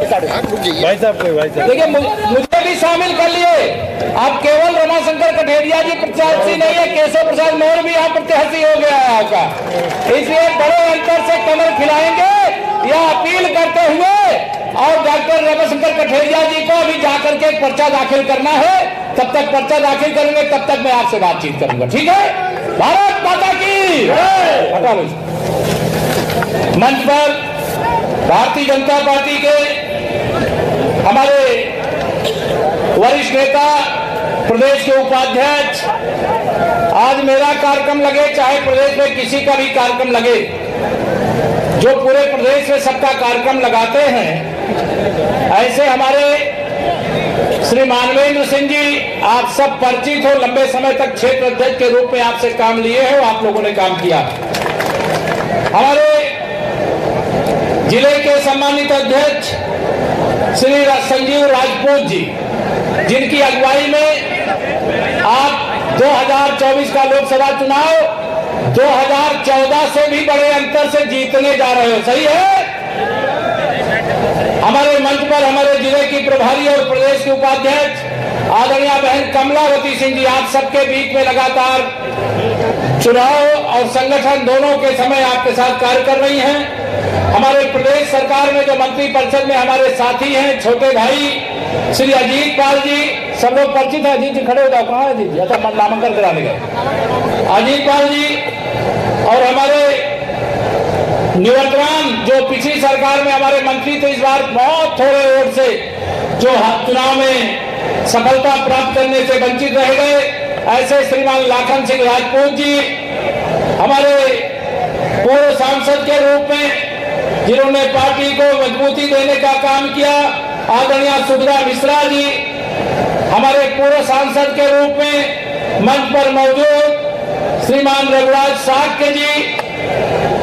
भाई साहब देखिए मुझे भी शामिल कर लिए। आप केवल रमाशंकर कठेरिया जी प्रत्याशी नहीं है, केशव प्रसाद मौर्य भी यहाँ प्रत्याशी हो गया है आपका, इसलिए बड़े अंतर से कमल खिलाएंगे यह अपील करते हुए। और डॉक्टर रमाशंकर कठेरिया जी को अभी जाकर के पर्चा दाखिल करना है, तब तक पर्चा दाखिल करेंगे, तब तक मैं आपसे बातचीत करूंगा, ठीक है। भारत माता की हटा लो। मंच पर भारतीय जनता पार्टी के हमारे वरिष्ठ नेता, प्रदेश के उपाध्यक्ष, आज मेरा कार्यक्रम लगे चाहे प्रदेश में किसी का भी कार्यक्रम लगे, जो पूरे प्रदेश में सबका कार्यक्रम लगाते हैं, ऐसे हमारे श्री मानवेंद्र सिंह जी, आप सब परिचित हो, लंबे समय तक क्षेत्र अध्यक्ष के रूप में आपसे काम लिए हो, आप लोगों ने काम किया। हमारे जिले के सम्मानित अध्यक्ष श्री संजीव राजपूत जी, जिनकी अगुवाई में आप 2024 का लोकसभा चुनाव 2014 से भी बड़े अंतर से जीतने जा रहे हो, सही है। हमारे मंच पर हमारे जिले की प्रभारी और प्रदेश के उपाध्यक्ष आदरणीय बहन कमलावती सिंह जी, आप सबके बीच में लगातार चुनाव और संगठन दोनों के समय आपके साथ कार्य कर रही हैं। हमारे प्रदेश सरकार में जो मंत्री परिषद में हमारे साथी हैं, छोटे भाई श्री अजीत पाल जी, सब लोग परिचित है। अजीत जी खड़े हो जाओ, कहाँ है अजीत जी? अच्छा, नामांकन कराने गए अजीत पाल जी। और हमारे निवर्तमान जो पिछली सरकार में हमारे मंत्री थे, इस बार बहुत थोड़े वोट से जो चुनाव में सफलता प्राप्त करने से वंचित रह गए, ऐसे श्रीमान लाखन सिंह राजपूत जी, हमारे पूर्व सांसद के रूप में जिन्होंने पार्टी को मजबूती देने का काम किया, आदरणीय सुभद्रा मिश्रा जी, हमारे पूर्व सांसद के रूप में मंच पर मौजूद श्रीमान रघुराज साक्य जी,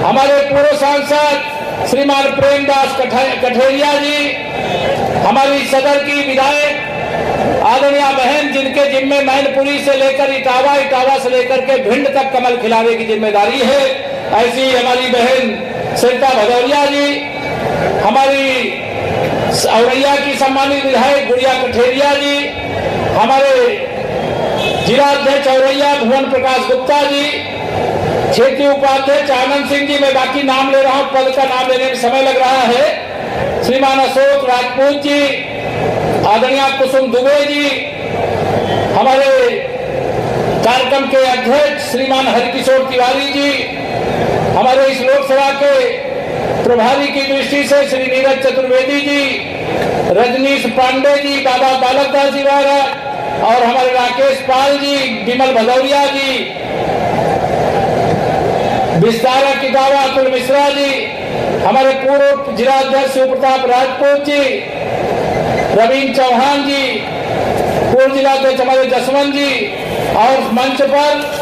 हमारे पूर्व सांसद श्रीमान प्रेमदास कठेरिया जी, हमारी सदर की विधायक आदरणीय बहन, जिनके जिम्मे मैनपुरी से लेकर इटावा, इटावा से लेकर के भिंड तक कमल खिलाने की जिम्मेदारी है, ऐसी हमारी बहन सरिता भदौरिया जी, हमारी औरैया की सम्मानित विधायक गुड़िया कठेरिया जी, हमारे जिला अध्यक्ष औरैया भुवन प्रकाश गुप्ता जी, क्षेत्रीय उपाध्यक्ष आनंद सिंह जी, मैं बाकी नाम ले रहा हूं, पद का नाम लेने में समय लग रहा है, श्रीमान अशोक राजपूत जी, आदरणीय कुसुम दुबे जी, हमारे कार्यक्रम के अध्यक्ष श्रीमान हरिकिशोर तिवारी जी, हमारे इस लोकसभा के प्रभारी की दृष्टि से श्री नीरज चतुर्वेदी जी, रजनीश पांडे जी, बाबा बालकदास जी महाराज, और हमारे राकेश पाल जी, विमल भदौरिया जी, विस्तारक किताबा अतुल मिश्रा जी, हमारे पूर्व जिला अध्यक्ष शिव प्रताप राजपूत जी, रवीन चौहान जी, पूर्व जिला अध्यक्ष हमारे जसवंत जी, और मंच पर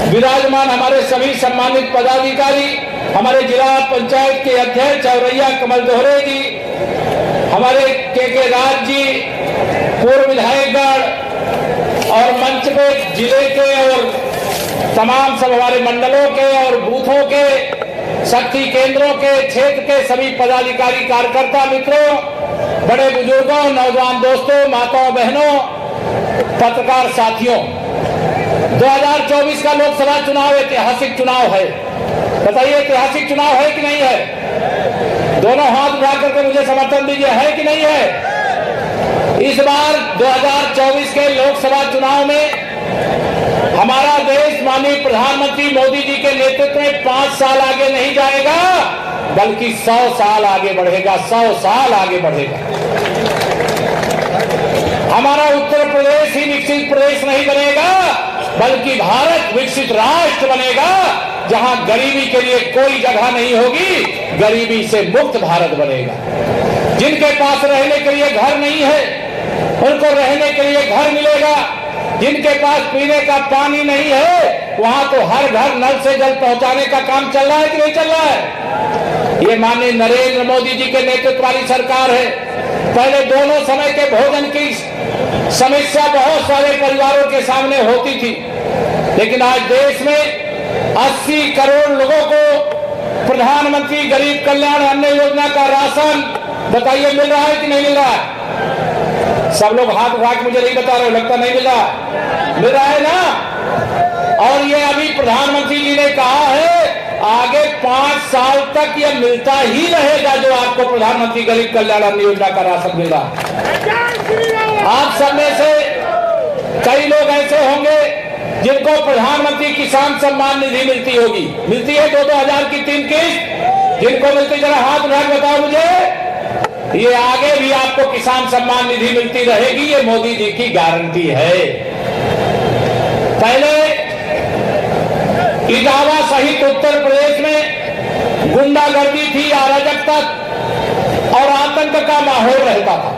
विराजमान हमारे सभी सम्मानित पदाधिकारी, हमारे जिला पंचायत के अध्यक्ष औरैया कमल दोहरे जी, हमारे के राज जी, पूर्व विधायकगण, और मंच पे जिले के और तमाम सब हमारे मंडलों के और बूथों के, शक्ति केंद्रों के, क्षेत्र के सभी पदाधिकारी, कार्यकर्ता मित्रों, बड़े बुजुर्गों, नौजवान दोस्तों, माताओं बहनों, पत्रकार साथियों, 2024 का लोकसभा चुनाव ऐतिहासिक चुनाव है। बताइए, ऐतिहासिक चुनाव है कि नहीं है? दोनों हाथ उठा करके मुझे समर्थन दीजिए, है कि नहीं है? इस बार 2024 के लोकसभा चुनाव में हमारा देश माननीय प्रधानमंत्री मोदी जी के नेतृत्व में 5 साल आगे नहीं जाएगा, बल्कि 100 साल आगे बढ़ेगा, 100 साल आगे बढ़ेगा। हमारा उत्तर प्रदेश ही विकसित प्रदेश नहीं बनेगा, बल्कि भारत विकसित राष्ट्र बनेगा, जहां गरीबी के लिए कोई जगह नहीं होगी, गरीबी से मुक्त भारत बनेगा। जिनके पास रहने के लिए घर नहीं है, उनको रहने के लिए घर मिलेगा। जिनके पास पीने का पानी नहीं है, वहां तो हर घर नल से जल पहुंचाने का काम चल रहा है कि नहीं चल रहा है? ये माननीय नरेंद्र मोदी जी के नेतृत्व वाली सरकार है। पहले दोनों समय के भोजन की समस्या बहुत सारे परिवारों के सामने होती थी, लेकिन आज देश में 80 करोड़ लोगों को प्रधानमंत्री गरीब कल्याण अन्न योजना का राशन बताइए मिल रहा है कि नहीं मिल रहा है? सब लोग हाथ उठा के मुझे नहीं बता रहे, लगता नहीं मिल रहा है ना। और ये अभी प्रधानमंत्री जी ने कहा है आगे 5 साल तक ये मिलता ही रहेगा जो आपको प्रधानमंत्री गरीब कल्याण अन्न योजना का राशन मिल रहा। आप सब में से कई लोग ऐसे होंगे जिनको प्रधानमंत्री किसान सम्मान निधि मिलती होगी, मिलती है 2-2 हजार की 3 किस्त। जिनको मिलती जरा हाथ उठा के बताओ मुझे। ये आगे भी आपको किसान सम्मान निधि मिलती रहेगी, ये मोदी जी की गारंटी है। पहले इटावा सहित उत्तर प्रदेश में गुंडागर्दी थी, अराजकता और आतंक का माहौल रहता था।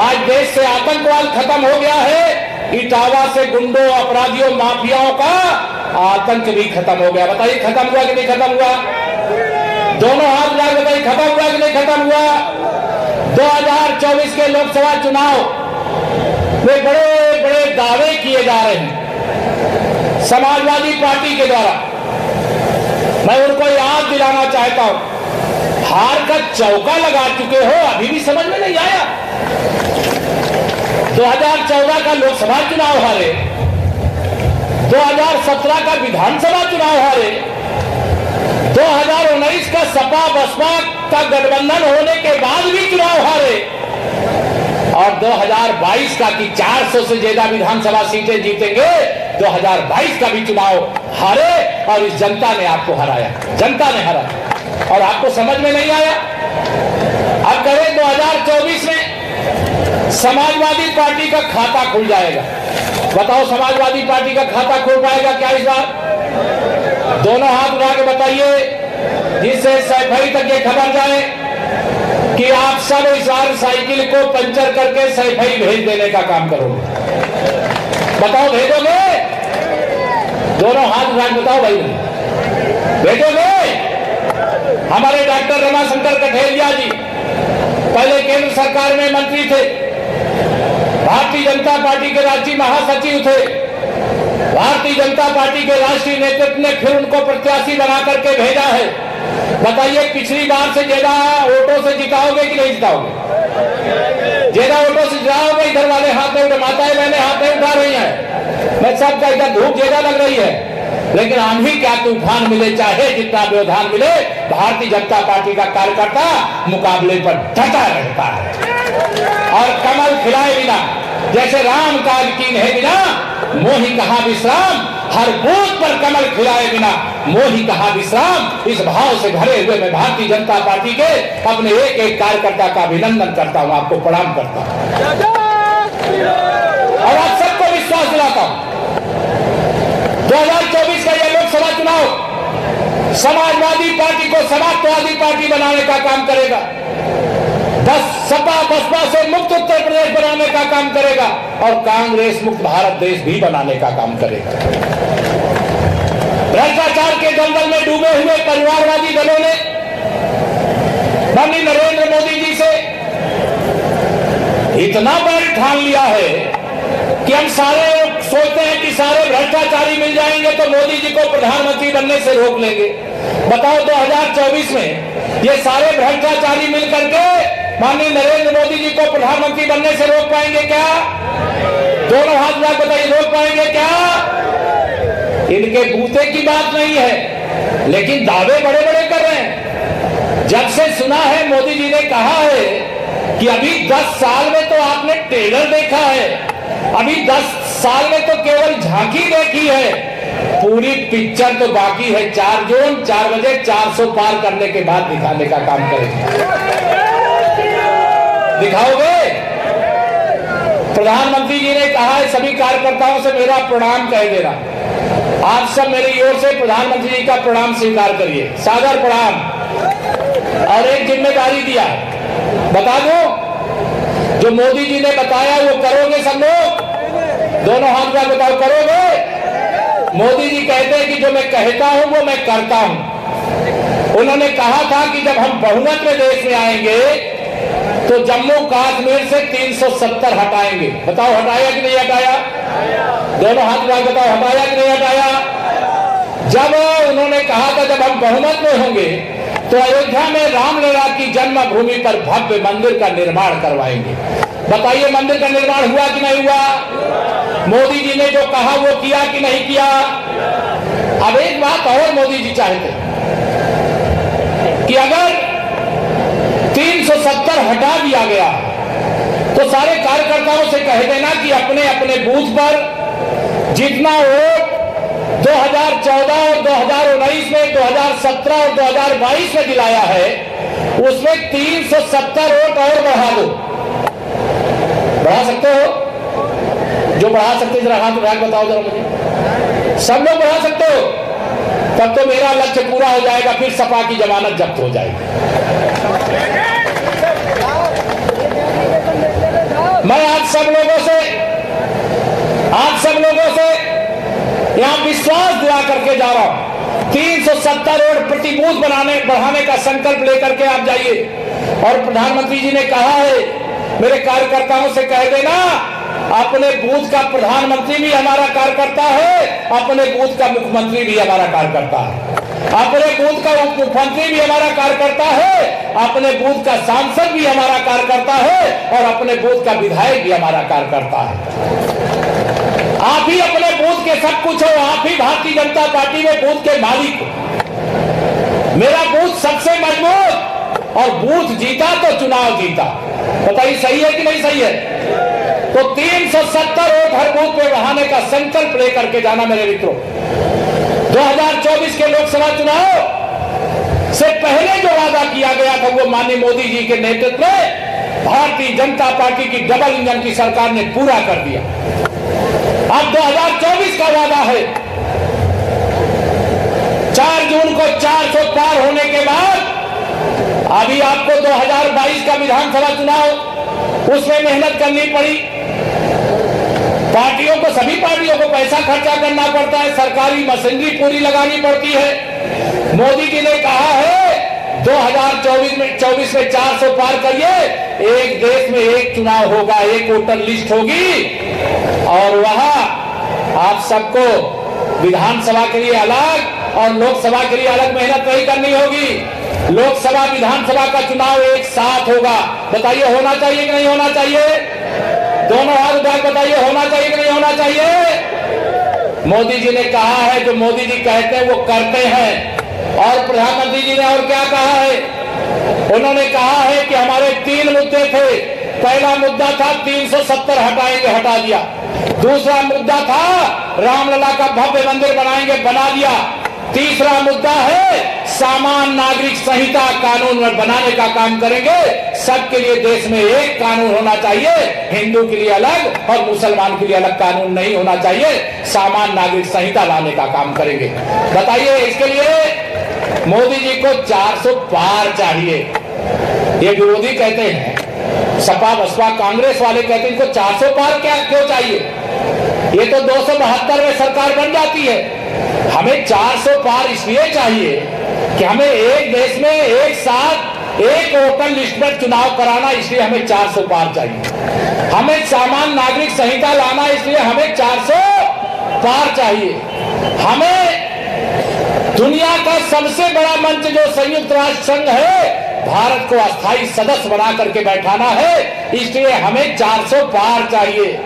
आज देश से आतंकवाद खत्म हो गया है, इटावा से गुंडों, अपराधियों, माफियाओं का आतंक भी खत्म हो गया। बताइए खत्म हुआ कि नहीं खत्म हुआ? दोनों हाथ लगा बताइए खत्म हुआ कि नहीं खत्म हुआ? 2024 के लोकसभा चुनाव में बड़े बड़े दावे किए जा रहे हैं समाजवादी पार्टी के द्वारा। मैं उनको याद दिलाना चाहता हूं, हार का चौका लगा चुके हो, अभी भी समझ में नहीं आया। 2014 का लोकसभा चुनाव हारे, 2017 का विधानसभा चुनाव हारे, 2019 का सपा बसपा का गठबंधन होने के बाद भी चुनाव हारे, और 2022 का कि 400 से ज्यादा विधानसभा सीटें जीतेंगे, 2022 का भी चुनाव हारे और इस जनता ने आपको हराया, जनता ने हराया और आपको समझ में नहीं आया। अब करें 2024 में समाजवादी पार्टी का खाता खुल जाएगा। बताओ समाजवादी पार्टी का खाता खुल पाएगा क्या इस बार? दोनों हाथ उठा के बताइए, जिससे सैफई तक ये खबर जाए कि आप सब इस बार साइकिल को पंचर करके सैफई भेज देने का काम करोगे। बताओ भेजोगे? दोनों हाथ उठा के बताओ भाई, भेजोगे? हमारे डॉक्टर रमाशंकर कठेरिया जी पहले केंद्र सरकार में मंत्री थे, भारतीय जनता पार्टी के राष्ट्रीय महासचिव थे, भारतीय जनता पार्टी के राष्ट्रीय नेतृत्व ने फिर उनको प्रत्याशी बना करके भेजा है। बताइए पिछली बार से ज्यादा वोटों से जिताओगे कि नहीं जिताओगे? ज्यादा वोटों से जिताओगे? इधर वाले हाथ में माताएं बहने हाथ में उठा रही हैं। मैं सबका इधर धूप ज्यादा लग रही है, लेकिन आंधी क्या तूफान मिले, चाहे जितना व्यवधान मिले, भारतीय जनता पार्टी का कार्यकर्ता मुकाबले पर डटा रहता है और कमल खिलाए बिना, जैसे राम काज कीन है बिना मोहि कहा विश्राम, हर बूथ पर कमल खिलाए बिना मोहि कहा विश्राम। इस भाव से भरे हुए मैं भारतीय जनता पार्टी के अपने एक एक कार्यकर्ता का अभिनंदन करता हूं, आपको प्रणाम करता हूं और आप सबको विश्वास दिलाता हूं 2024 का यह लोकसभा चुनाव समाजवादी पार्टी को समाजवादी पार्टी बनाने का काम करेगा, सपा बसपा से मुक्त उत्तर प्रदेश बनाने का काम करेगा और कांग्रेस मुक्त भारत देश भी बनाने का काम करेगा। भ्रष्टाचार के दलदल में डूबे हुए परिवारवादी दलों ने माननीय नरेंद्र मोदी जी से इतना बैर ठान लिया है कि हम सारे सोचते हैं कि सारे भ्रष्टाचारी मिल जाएंगे तो मोदी जी को प्रधानमंत्री बनने से रोक लेंगे। बताओ 2024 में ये सारे भ्रष्टाचारी मिलकर के माननीय नरेंद्र मोदी जी को प्रधानमंत्री बनने से रोक पाएंगे क्या? दोनों हाथ में बताइए, रोक पाएंगे क्या? इनके बूते की बात नहीं है, लेकिन दावे बड़े बड़े कर रहे हैं। जब से सुना है मोदी जी ने कहा है कि अभी 10 साल में तो आपने ट्रेलर देखा है, अभी 10 साल में तो केवल झांकी देखी है, पूरी पिक्चर तो बाकी है। 4 जून 4 बजे 400 पार करने के बाद दिखाने का काम करेंगे। दिखाओगे? प्रधानमंत्री जी ने कहा है सभी कार्यकर्ताओं से मेरा प्रणाम कह देना। आप सब मेरी ओर से प्रधानमंत्री जी का प्रणाम स्वीकार करिए, सादर प्रणाम। और एक जिम्मेदारी दिया, बता दो जो मोदी जी ने बताया वो करोगे सब लोग? दोनों हाथ में बताओ, करोगे? मोदी जी कहते हैं कि जो मैं कहता हूं वो मैं करता हूं। उन्होंने कहा था कि जब हम बहुमत में देश में आएंगे तो जम्मू कश्मीर से 370 हटाएंगे। बताओ हटाया कि नहीं हटाया? दोनों हाथ में बताओ, हटाया कि नहीं हटाया? जब उन्होंने कहा था जब हम बहुमत में होंगे तो अयोध्या में रामलला की जन्मभूमि पर भव्य मंदिर का निर्माण करवाएंगे। बताइए मंदिर का निर्माण हुआ कि नहीं हुआ? मोदी जी ने जो कहा वो किया कि नहीं किया? अब एक बात और मोदी जी चाहते कि अगर 370 हटा दिया गया तो सारे कार्यकर्ताओं से कह देना कि अपने अपने बूथ पर जितना वोट 2014 और 2019 में, 2017 और 2022 में दिलाया है उसमें 370 वोट और बढ़ा दो। बढ़ा सकते हो? जो बढ़ा सकते जरा हाथ उठा के बताओ जरा मुझे। सब लोग बढ़ा सकते हो? तब तो मेरा लक्ष्य पूरा हो जाएगा, फिर सपा की जमानत जब्त हो जाएगी। मैं आज सब लोगों से यहां विश्वास दिला करके जा रहा हूं। 370 वोट प्रति बूथ बढ़ाने का संकल्प लेकर के आप जाइए। और प्रधानमंत्री जी ने कहा है मेरे कार्यकर्ताओं से कह देना अपने बूथ का प्रधानमंत्री भी हमारा कार्यकर्ता है, अपने बूथ का मुख्यमंत्री भी हमारा कार्यकर्ता है, अपने बूथ का उप मुख्यमंत्री भी हमारा कार्यकर्ता है, अपने बूथ का सांसद भी हमारा कार्यकर्ता है और अपने बूथ का विधायक भी हमारा कार्यकर्ता है। आप ही अपने बूथ के सब कुछ हो, आप ही भारतीय जनता पार्टी में बूथ के मालिक हो। मेरा बूथ सबसे मजबूत और बूथ जीता तो चुनाव जीता। बताइए सही है कि नहीं सही है? तो 370 वोट हर बूथ पे बढ़ाने का संकल्प लेकर के जाना मेरे मित्रों। 2024 के लोकसभा चुनाव से पहले जो वादा किया गया था वो माननीय मोदी जी के नेतृत्व में भारतीय जनता पार्टी की डबल इंजन की सरकार ने पूरा कर दिया। अब 2024 का वादा है 4 जून को 400 पार होने के बाद अभी आपको 2022 का विधानसभा चुनाव उसमें मेहनत करनी पड़ी। पार्टियों को, सभी पार्टियों को पैसा खर्चा करना पड़ता है, सरकारी मशीनरी पूरी लगानी पड़ती है। मोदी जी ने कहा है 2024 में 400 पार करिए, एक देश में एक चुनाव होगा, एक वोटर लिस्ट होगी और वहां आप सबको विधानसभा के लिए अलग और लोकसभा के लिए अलग मेहनत नहीं करनी होगी। लोकसभा विधानसभा का चुनाव एक साथ होगा। बताइए होना चाहिए कि नहीं होना चाहिए? दोनों हाथ उठा बताइए होना चाहिए कि नहीं होना चाहिए? मोदी जी ने कहा है, जो मोदी जी कहते हैं वो करते हैं। और प्रधानमंत्री जी ने और क्या कहा है? उन्होंने कहा है कि हमारे 3 मुद्दे थे। पहला मुद्दा था 370 हटाएंगे, हटा दिया। दूसरा मुद्दा था रामलला का भव्य मंदिर बनाएंगे, बना दिया। तीसरा मुद्दा है सामान्य नागरिक संहिता कानून में बनाने का काम करेंगे। सबके लिए देश में एक कानून होना चाहिए, हिंदू के लिए अलग और मुसलमान के लिए अलग कानून नहीं होना चाहिए। सामान्य नागरिक संहिता लाने का काम करेंगे। बताइए इसके लिए मोदी जी को 400 पार चाहिए। ये विरोधी कहते हैं, सपा बसपा कांग्रेस वाले कहते हैं इनको 400 पार क्यों चाहिए? ये तो 272 में सरकार बन जाती है। हमें 400 पार इसलिए चाहिए कि हमें एक देश में एक साथ एक वोटर लिस्ट पर चुनाव कराना, इसलिए हमें 400 पार चाहिए। हमें सामान्य नागरिक संहिता लाना, इसलिए हमें 400 पार चाहिए। हमें दुनिया का सबसे बड़ा मंच जो संयुक्त राष्ट्र संघ है, भारत को अस्थायी सदस्य बना करके बैठाना है, इसलिए हमें 400 पार चाहिए।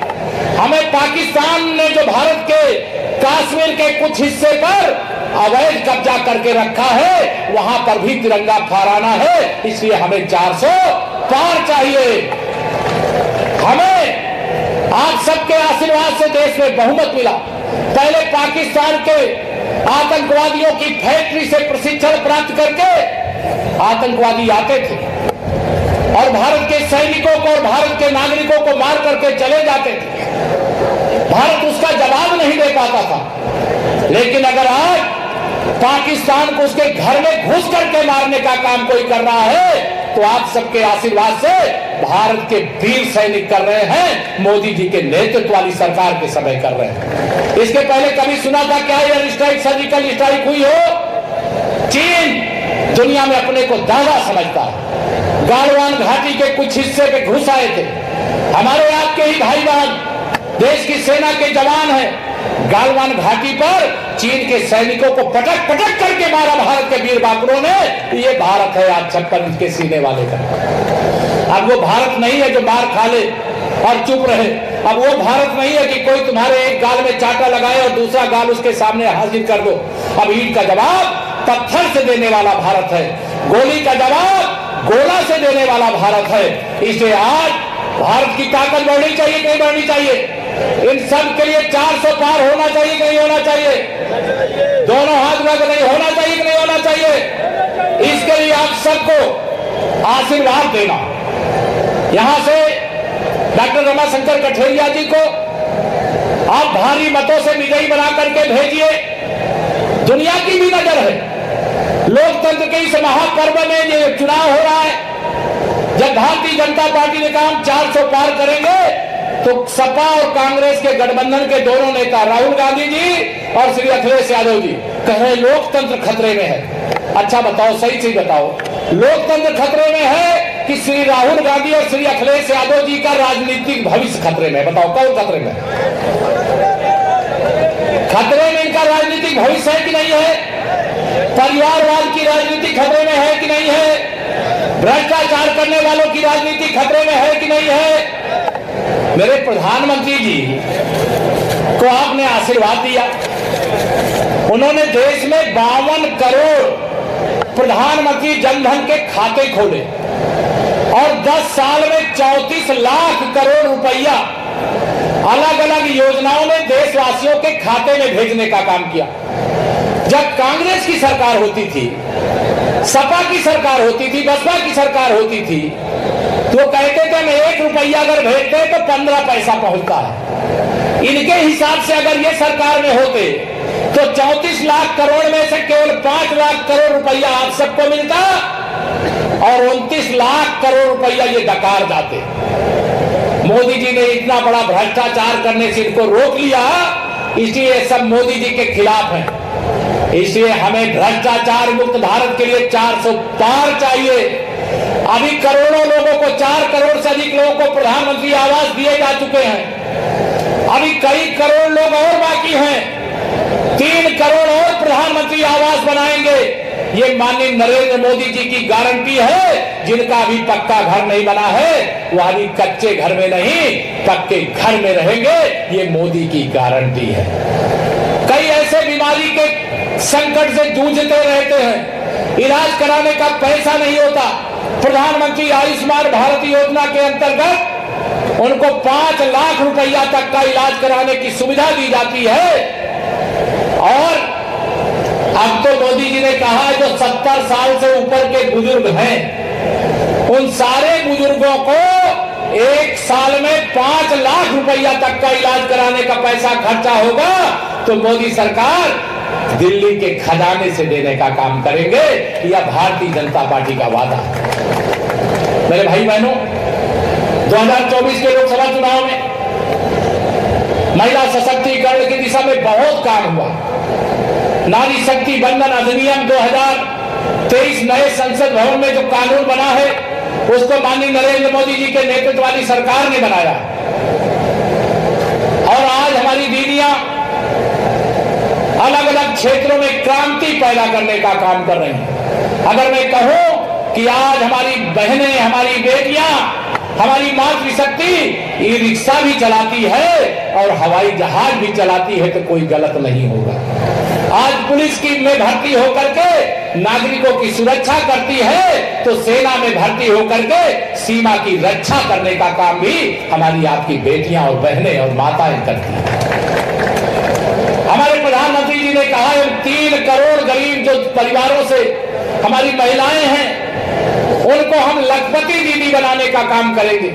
हमें पाकिस्तान ने जो भारत के कश्मीर के कुछ हिस्से पर अवैध कब्जा करके रखा है, वहां पर भी तिरंगा फहराना है, इसलिए हमें 400 पार चाहिए। हमें आप सबके आशीर्वाद से देश में बहुमत मिला। पहले पाकिस्तान के आतंकवादियों की फैक्ट्री से प्रशिक्षण प्राप्त करके आतंकवादी आते थे और भारत के सैनिकों को और भारत के नागरिकों को मार करके चले जाते थे। भारत उसका जवाब नहीं दे पाता था। लेकिन अगर आज पाकिस्तान को उसके घर में घुस करके मारने का काम कोई कर रहा है, तो आप सबके आशीर्वाद से भारत के वीर सैनिक कर रहे हैं, मोदी जी के नेतृत्व वाली सरकार के समय कर रहे हैं। इसके पहले कभी सुना था क्या एयर स्ट्राइक, सर्जिकल स्ट्राइक हुई हो? चीन दुनिया में अपने को दादा समझता है। गालवान घाटी के कुछ हिस्से पे घुस आए थे। हमारे आपके ही भाई बहन देश की सेना के जवान हैं, गालवान घाटी पर चीन के सैनिकों को पटक पटक करके मारा भारत के वीर बाबरों ने। ये भारत है आज 56 इंच के सीने वाले का। अब वो भारत नहीं है जो मार खा ले और चुप रहे। अब वो भारत नहीं है कि कोई तुम्हारे एक गाल में चाटा लगाए और दूसरा गाल उसके सामने हाजिर कर दो। अब ईंट का जवाब पत्थर से देने वाला भारत है, गोली का जवाब गोला से देने वाला भारत है। इसलिए आज भारत की ताकत बढ़नी चाहिए कि नहीं बढ़नी चाहिए? इन सब के लिए 400 पार होना चाहिए कि नहीं होना चाहिए? दोनों हाथ में नहीं होना चाहिए कि नहीं होना चाहिए? इसके लिए आप सबको आशीर्वाद देना। यहां से डॉक्टर रमाशंकर कठेरिया जी को आप भारी मतों से विजयी बना करके भेजिए। दुनिया की भी नजर है, लोकतंत्र के इस महापर्व में ये चुनाव हो रहा है। जब भारतीय जनता पार्टी ने कहा हम 400 पार करेंगे, तो सपा और कांग्रेस के गठबंधन के दोनों नेता राहुल गांधी जी और श्री अखिलेश यादव जी कहे लोकतंत्र खतरे में है। अच्छा बताओ, सही से बताओ, लोकतंत्र खतरे में है कि श्री राहुल गांधी और श्री अखिलेश यादव जी का राजनीतिक भविष्य खतरे में है? बताओ कौन खतरे में? खतरे में इनका राजनीतिक भविष्य है कि नहीं है? परिवारवाद की राजनीति खतरे में है कि नहीं है? भ्रष्टाचार करने वालों की राजनीति खतरे में है कि नहीं है? मेरे प्रधानमंत्री जी को आपने आशीर्वाद दिया। उन्होंने देश में 52 करोड़ प्रधानमंत्री जनधन के खाते खोले और 10 साल में 34 लाख करोड़ रुपया अलग अलग योजनाओं में देशवासियों के खाते में भेजने का काम किया। जब कांग्रेस की सरकार होती थी, सपा की सरकार होती थी, बसपा की सरकार होती थी, तो कहते थे हम 1 रुपया अगर भेजते तो 15 पैसा पहुंचता है। इनके हिसाब से अगर ये सरकार में होते तो 34 लाख करोड़ में से केवल 5 लाख करोड़ रुपया आप सबको मिलता और 29 लाख करोड़ रुपया ये डकार जाते। मोदी जी ने इतना बड़ा भ्रष्टाचार करने से इनको रोक लिया, इसलिए सब मोदी जी के खिलाफ हैं। इसलिए हमें भ्रष्टाचार मुक्त भारत के लिए 400 पार चाहिए। अभी करोड़ों लोगों को, 4 करोड़ से अधिक लोगों को प्रधानमंत्री आवास दिए जा चुके हैं। अभी कई करोड़ लोग और बाकी हैं। 3 करोड़ और प्रधानमंत्री आवास बनाएंगे। ये माननीय नरेंद्र मोदी जी की गारंटी है। जिनका अभी पक्का घर नहीं बना है वो अभी कच्चे घर में नहीं पक्के घर में रहेंगे। ये मोदी की गारंटी है। कई ऐसे बीमारी के संकट से जूझते रहते हैं, इलाज कराने का पैसा नहीं होता। प्रधानमंत्री आयुष्मान भारत योजना के अंतर्गत उनको 5 लाख रुपया तक का इलाज कराने की सुविधा दी जाती है। और अब तो मोदी जी ने कहा है जो 70 साल से ऊपर के बुजुर्ग हैं, उन सारे बुजुर्गों को 1 साल में 5 लाख रुपया तक का इलाज कराने का पैसा खर्चा होगा तो मोदी सरकार दिल्ली के खजाने से देने का काम करेंगे। यह भारतीय जनता पार्टी का वादा। मेरे भाई बहनों, 2024 के लोकसभा चुनाव में महिला सशक्तिकरण की दिशा में बहुत काम हुआ। नारी शक्ति बंधन अधिनियम 2023 नए संसद भवन में जो कानून बना है उसको माननीय नरेंद्र मोदी जी के नेतृत्व वाली सरकार ने बनाया। और आज हमारी दीदियां अलग अलग क्षेत्रों में क्रांति पैदा करने का काम कर रही हैं। अगर मैं कहूं कि आज हमारी बहनें, हमारी बेटियां, हमारी मातृशक्ति ई रिक्शा भी चलाती है और हवाई जहाज भी चलाती है तो कोई गलत नहीं होगा। आज पुलिस की में भर्ती होकर के नागरिकों की सुरक्षा करती है तो सेना में भर्ती होकर के सीमा की रक्षा करने का काम भी हमारी आपकी बेटियां और बहनें और माताएं करती हैं। हमारे प्रधानमंत्री जी ने कहा है 3 करोड़ गरीब जो परिवारों से हमारी महिलाएं हैं उनको हम लखपति दीदी बनाने का काम करेंगे।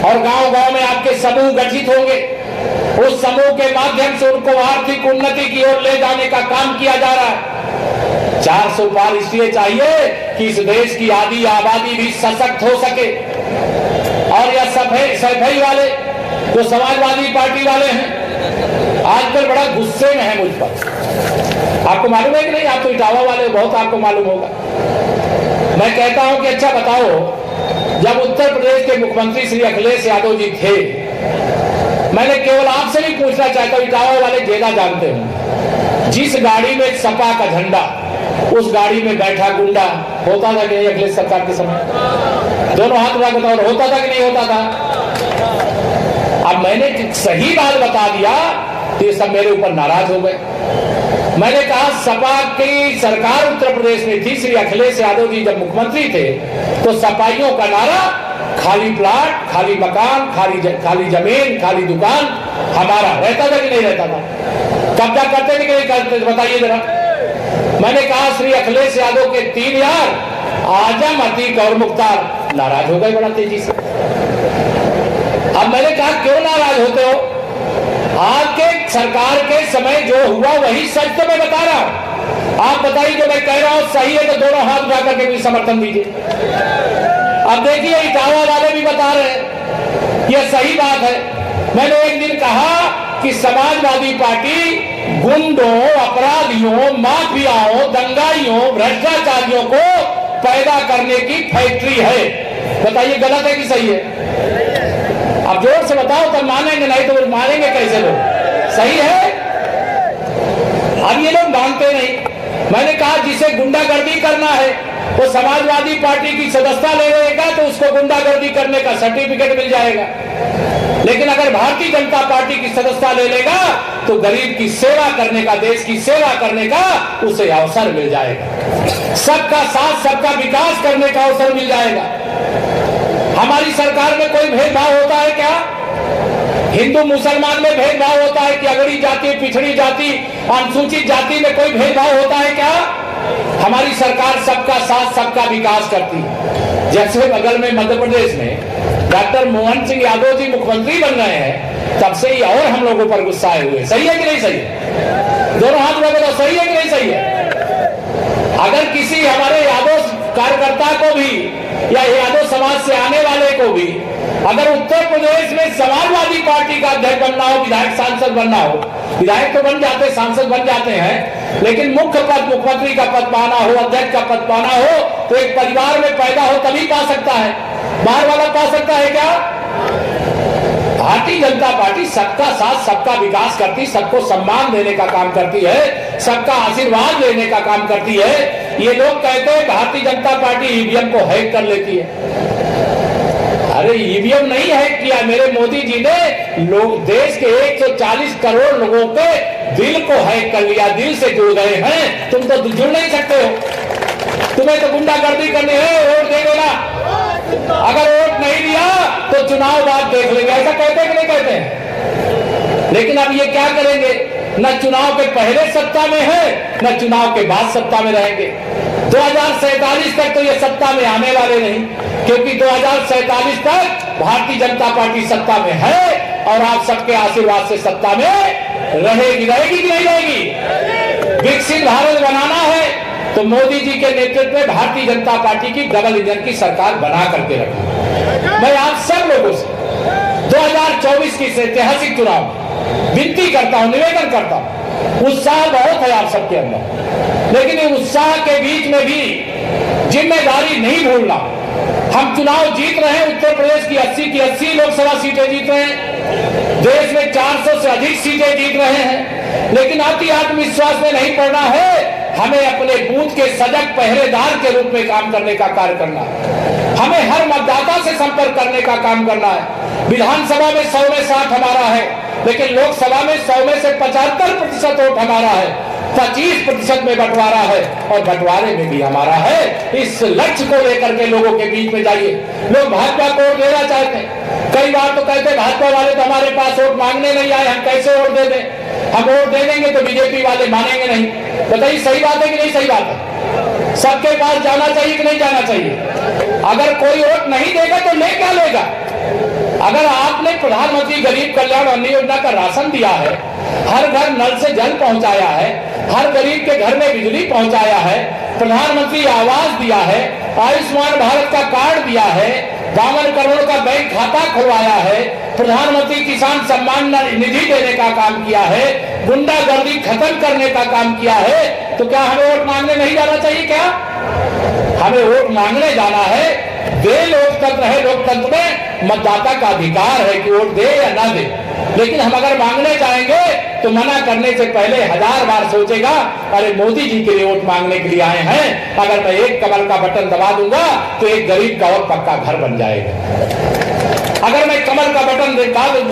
और गांव गांव में आपके समूह गठित होंगे, उस समूह के माध्यम से उनको आर्थिक उन्नति की ओर ले जाने का काम किया जा रहा है। 400 पार इसलिए चाहिए कि इस देश की आधी आबादी भी सशक्त हो सके। और यह सफाई वाले जो समाजवादी पार्टी वाले हैं आजकल बड़ा गुस्से में है मुझ पर। आपको मालूम है कि नहीं? आप तो इटावा वाले बहुत, आपको मालूम होगा। मैं कहता हूं कि अच्छा बताओ, जब उत्तर प्रदेश के मुख्यमंत्री श्री अखिलेश यादव जी थे, मैंने केवल आपसे भी पूछना चाहता हूं, इटावा वाले ज्यादा जानते हो, जिस गाड़ी में सपा का झंडा, उस गाड़ी में बैठा गुंडा होता था कि नहीं अखिलेश सरकार के समय? दोनों हाथ उठा बताओ, होता था कि नहीं होता था? अब मैंने सही बात बता दिया तो ये सब मेरे ऊपर नाराज हो गए। मैंने कहा सपा की सरकार उत्तर प्रदेश में थी, श्री अखिलेश यादव जी जब मुख्यमंत्री थे तो सपाइयों का नारा खाली प्लाट, खाली मकान, खाली जमीन, खाली दुकान हमारा रहता था कि नहीं रहता था? कब्जा करते थे कि नहीं करते थे? बताइए जरा। मैंने कहा श्री अखिलेश यादव के 3 यार आजम, अतीक और मुख्तार नाराज हो गए बड़ा तेजी से। अब मैंने कहा क्यों नाराज होते हो? आपके सरकार के समय जो हुआ वही सच तो मैं बता रहा हूं। आप बताइए जो मैं कह रहा हूं सही है तो दोनों हाथ उठा करके भी समर्थन दीजिए। अब देखिए इटावा वाले भी बता रहे हैं यह सही बात है। मैंने एक दिन कहा कि समाजवादी पार्टी गुंडों, अपराधियों, माफियाओं, दंगाइयों, भ्रष्टाचारियों को पैदा करने की फैक्ट्री है। बताइए गलत है कि सही है? अब जोर से बताओ तब मानेंगे, नहीं तो मानेंगे कैसे लोग? सही है? अब ये लोग मानते नहीं। मैंने कहा जिसे गुंडागर्दी करना है वो समाजवादी पार्टी की सदस्यता ले लेगा तो उसको गुंडागर्दी करने का सर्टिफिकेट मिल जाएगा, लेकिन अगर भारतीय जनता पार्टी की सदस्यता ले लेगा तो गरीब की सेवा करने का, देश की सेवा करने का उसे अवसर मिल जाएगा, सबका साथ सबका विकास करने का अवसर मिल जाएगा। हमारी सरकार में कोई भेदभाव होता है क्या? हिंदू मुसलमान में भेदभाव होता है कि अगड़ी जाति, पिछड़ी जाति, अनुसूचित जाति में कोई भेदभाव होता है क्या? हमारी सरकार सबका साथ सबका विकास करती है। जैसे बगल में मध्य प्रदेश में डॉक्टर मोहन सिंह यादव जी मुख्यमंत्री बन गए हैं, तब से ही और हम लोगों पर गुस्सा आए हुए। सही है कि नहीं सही है? दोनों हाथ में बताओ सही है कि नहीं सही है? अगर किसी हमारे यादव कार्यकर्ता को भी या यादव समाज से आने वाले को भी अगर उत्तर प्रदेश में समाजवादी पार्टी का अध्यक्ष बनना हो, विधायक सांसद बनना हो, विधायक तो बन जाते, सांसद बन जाते हैं, लेकिन मुख्य पद, मुख्यमंत्री का पद पाना हो, अध्यक्ष का पद पाना हो तो एक परिवार में पैदा हो तभी पा सकता है, बाहर वाला पा सकता है क्या? भारतीय जनता पार्टी सबका साथ सबका विकास करती, सबको सम्मान देने का काम करती है, सबका आशीर्वाद लेने का काम करती है। ये लोग कहते हैं भारतीय जनता पार्टी ईवीएम को हैक कर लेती है। अरे ईवीएम नहीं हैक किया, मेरे मोदी जी ने लोग देश के 140 करोड़ लोगों के दिल को हैक कर लिया, दिल से जुड़ गए हैं। तुम तो जुड़ नहीं सकते हो, तुम्हें तो गुंडागर्दी करनी है, वोट दे देना, अगर वोट नहीं दिया तो चुनाव बाद देख लेंगे, ऐसा कहते हैं कि नहीं कहते हैं? लेकिन अब ये क्या करेंगे, न चुनाव के पहले सत्ता में है न चुनाव के बाद सत्ता में रहेंगे। 2047 तक तो ये सत्ता में आने वाले नहीं, क्योंकि 2047 तक भारतीय जनता पार्टी सत्ता में है और आप सबके आशीर्वाद से सत्ता में रहेगी। रहेगी कि नहीं रहेगी? विकसित भारत बनाना है तो मोदी जी के नेतृत्व में भारतीय जनता पार्टी की डबल इंजन की सरकार बना करके रखी। मैं आप सब लोगों से 2024 की ऐतिहासिक चुनाव विनती करता हूं, निवेदन करता हूं, उत्साह बहुत है आप सबके अंदर, लेकिन इस उत्साह के बीच में भी जिम्मेदारी नहीं भूलना। हम चुनाव जीत रहे हैं, उत्तर प्रदेश की 80 की 80 लोकसभा सीटें जीत रहे हैं, देश में 400 से अधिक सीटें जीत रहे हैं, लेकिन अति आत्मविश्वास में नहीं पड़ना है। हमें अपने बूथ के सजग पहरेदार के रूप में काम करने का कार्य करना है, हमें हर मतदाता से संपर्क करने का काम करना है। विधानसभा में 100 में 60 हमारा है, लेकिन लोकसभा में 100 में से 75% वोट हमारा है, 25% में बंटवारा है और बंटवारे में भी हमारा है। इस लक्ष्य को लेकर के लोगों के बीच में जाइए। लोग भाजपा को वोट देना चाहते हैं, कई बार तो कहते हैं भाजपा वाले तो हमारे पास वोट मांगने नहीं आए, हम कैसे वोट दे दें, हम वोट दे देंगे तो बीजेपी वाले मानेंगे नहीं। बताइए सही बात है कि नहीं सही बात है? सबके पास जाना चाहिए कि नहीं जाना चाहिए? अगर कोई वोट नहीं देगा तो ले क्या लेगा? अगर आपने प्रधानमंत्री गरीब कल्याण अन्न योजना का राशन दिया है, हर घर नल से जल पहुंचाया है, हर गरीब के घर में बिजली पहुंचाया है, प्रधानमंत्री आवास दिया है, आयुष्मान भारत का कार्ड दिया है, 52 करोड़ का बैंक खाता खुलवाया है, प्रधानमंत्री किसान सम्मान निधि देने का काम किया है, गुंडागर्दी खत्म करने का काम किया है, तो क्या हमें वोट मांगने नहीं जाना चाहिए? क्या हमें वोट मांगने जाना है? वे लोकतंत्र है, लोकतंत्र में मतदाता का अधिकार है कि वोट दे या ना दे। लेकिन हम अगर मांगने जाएंगे तो मना करने से पहले 1000 बार सोचेगा, अरे मोदी जी के लिए वोट मांगने के लिए आए हैं, अगर मैं एक कमल का बटन दबा दूंगा तो एक गरीब का और पक्का घर बन जाएगा। अगर मैं कमल का बटन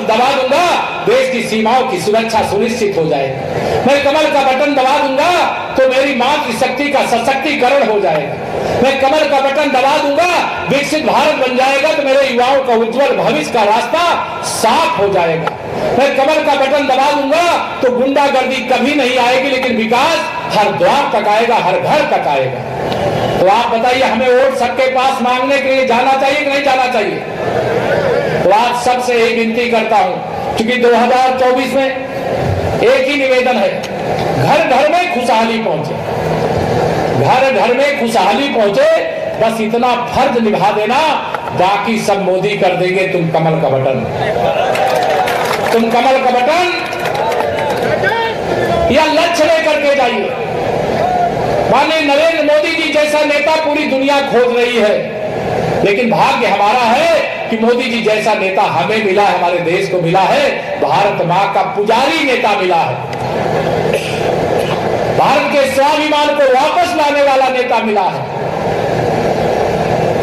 दबा दूंगा देश की सीमाओं की सुरक्षा सुनिश्चित हो जाएगी। मैं कमल का बटन दबा दूंगा तो मेरी मातृशक्ति का सशक्तिकरण हो जाएगा। मैं कमल का बटन दबा दूंगा विकसित भारत बन जाएगा तो मेरे युवाओं का उज्जवल भविष्य का रास्ता साफ हो जाएगा। मैं कमल का बटन दबा दूंगा तो गुंडागर्दी कभी नहीं आएगी, लेकिन विकास हर द्वार तक आएगा, हर घर तक आएगा। तो आप बताइए, हमें वोट सबके पास मांगने के लिए जाना चाहिए कि नहीं जाना चाहिए? तो आज सबसे एक विनती करता हूं, क्योंकि 2024 में एक ही निवेदन है, घर घर में खुशहाली पहुंचे, घर घर में खुशहाली पहुंचे, बस इतना फर्ज निभा देना, बाकी सब मोदी कर देंगे। तुम कमल का बटन या लक्ष्य लेकर के जाइए। माननीय नरेंद्र मोदी जी जैसा नेता पूरी दुनिया खोज रही है, लेकिन भाग्य हमारा है कि मोदी जी जैसा नेता हमें मिला है, हमारे देश को मिला है। भारत मां का पुजारी नेता मिला है, भारत के स्वाभिमान को वापस लाने वाला नेता मिला है।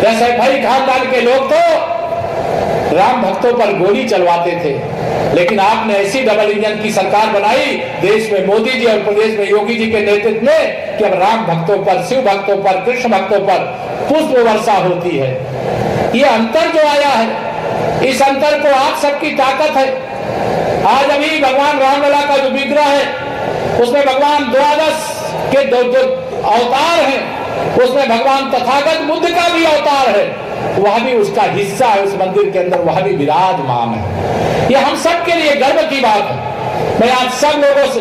जैसे भाई खानदान के लोग तो राम भक्तों पर गोली चलवाते थे, लेकिन आपने ऐसी डबल इंजन की सरकार बनाई देश में मोदी जी और प्रदेश में योगी जी के नेतृत्व में कि अब राम भक्तों पर, शिव भक्तों पर, कृष्ण भक्तों पर पुष्प वर्षा होती है। ये अंतर जो आया है, इस अंतर को आप सबकी ताकत है। आज अभी भगवान रामलला का जो विग्रह है उसमें भगवान द्वादश के दो अवतार हैं, उसमें भगवान तथागत बुद्ध का भी अवतार है, वह भी उसका हिस्सा है। उस मंदिर के अंदर वह भी विराजमान है। यह हम सब के लिए गर्व की बात है। मैं आज सब लोगों से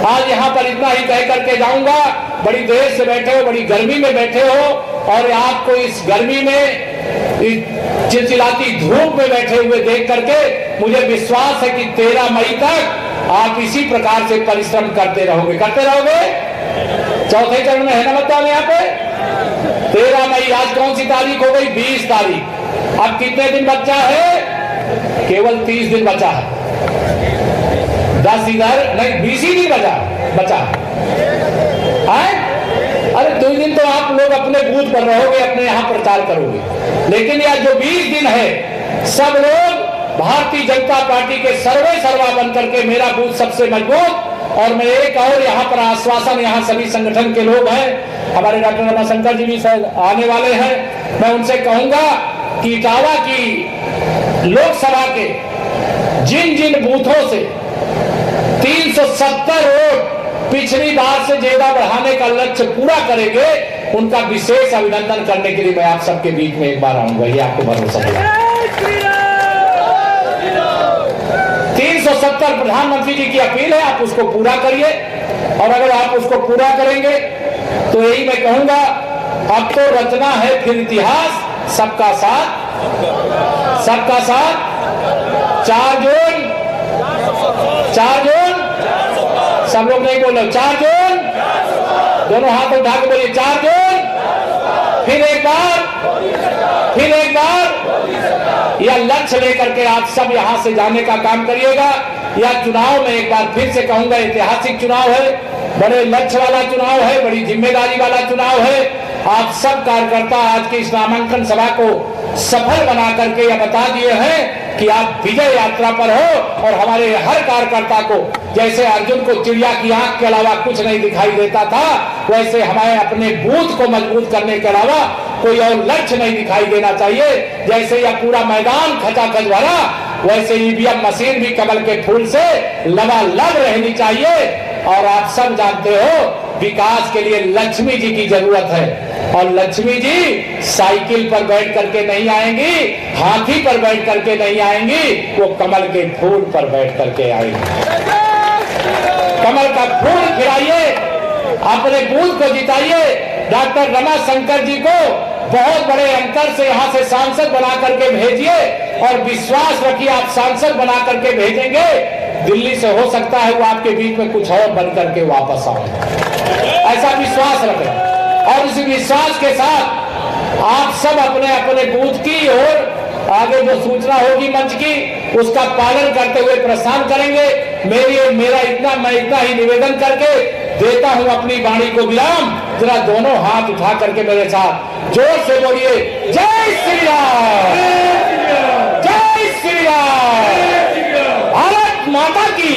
आज यहाँ पर इतना ही कह करके जाऊंगा। बड़ी देर से बैठे हो, बड़ी गर्मी में बैठे हो, और आपको इस गर्मी में, इस चिलचिलाती धूप में बैठे हुए देख करके मुझे विश्वास है कि 13 मई तक आप इसी प्रकार से परिश्रम करते रहोगे। चौथे चरण में है ना मतदान यहाँ पे? 13 मई, आज कौन सी तारीख हो गई? 20 तारीख। अब कितने दिन बचा है? केवल 30 दिन बचा है। 10 इधर नहीं, 20 ही दिन बचा है। अरे 2 दिन तो आप लोग अपने बूथ पर रहोगे, अपने यहाँ प्रचार करोगे, लेकिन यह जो 20 दिन है सब लोग भारतीय जनता पार्टी के सर्वे सर्वा बन करके मेरा बूथ सबसे मजबूत। और मैं एक और यहाँ पर आश्वासन, यहाँ सभी संगठन के लोग हैं, हमारे डॉक्टर रमाशंकर जी भी शायद आने वाले हैं, मैं उनसे कहूंगा कि इटावा की लोकसभा के जिन जिन बूथों से 370 वोट पिछली बार से ज्यादा बढ़ाने का लक्ष्य पूरा करेंगे, उनका विशेष अभिनंदन करने के लिए मैं आप सबके बीच में एक बार आऊंगा, ये आपको भरोसा है। 370 प्रधानमंत्री जी की अपील है, आप उसको पूरा करिए, और अगर आप उसको पूरा करेंगे तो यही मैं कहूंगा, अब तो रचना है फिर इतिहास। सबका साथ, सबका साथ। 4 जून, सब लोग नहीं बोलो, 4 जून, दोनों हाथ उठा के बोलिए 4 जून। फिर एक बार यह लक्ष्य लेकर के आप सब यहां से जाने का काम करिएगा। यह चुनाव में एक बार फिर से कहूंगा, ऐतिहासिक चुनाव है, बड़े लक्ष्य वाला चुनाव है, बड़ी जिम्मेदारी वाला चुनाव है। आप सब कार्यकर्ता आज की इस नामांकन सभा को सफल बना करके यह बता दिए हैं कि आप विजय यात्रा पर हो, और हमारे हर कार्यकर्ता को जैसे अर्जुन को चिड़िया की आंख के अलावा कुछ नहीं दिखाई देता था, वैसे हमें अपने बूथ को मजबूत करने के अलावा कोई और लक्ष्य नहीं दिखाई देना चाहिए। जैसे यह पूरा मैदान खचाखच भरा, वैसे ईवीएम मशीन भी कमल के फूल से लबालब रहनी चाहिए। और आप सब जानते हो, विकास के लिए लक्ष्मी जी की जरूरत है, और लक्ष्मी जी साइकिल पर बैठ करके नहीं आएंगी, हाथी पर बैठ करके नहीं आएंगी, वो कमल के फूल पर बैठ करके आएंगी। कमल का फूल खिलाइए, अपने बूथ को जिताइए। डॉक्टर रमाशंकर जी को बहुत बड़े अंतर से यहाँ से सांसद बना करके भेजिए, और विश्वास रखिए आप सांसद बना करके भेजेंगे, दिल्ली से हो सकता है वो आपके बीच में कुछ और बन करके वापस आए, ऐसा विश्वास रखें। और इस विश्वास के साथ आप सब अपने अपने बूथ की और आगे जो सूचना होगी मंच की उसका पालन करते हुए प्रस्थान करेंगे। मैं इतना ही निवेदन करके देता हूं अपनी वाणी को विराम। जरा दोनों हाथ उठा करके मेरे साथ जोर से बोलिए, जय श्री राम, जय श्री राम, भारत माता की।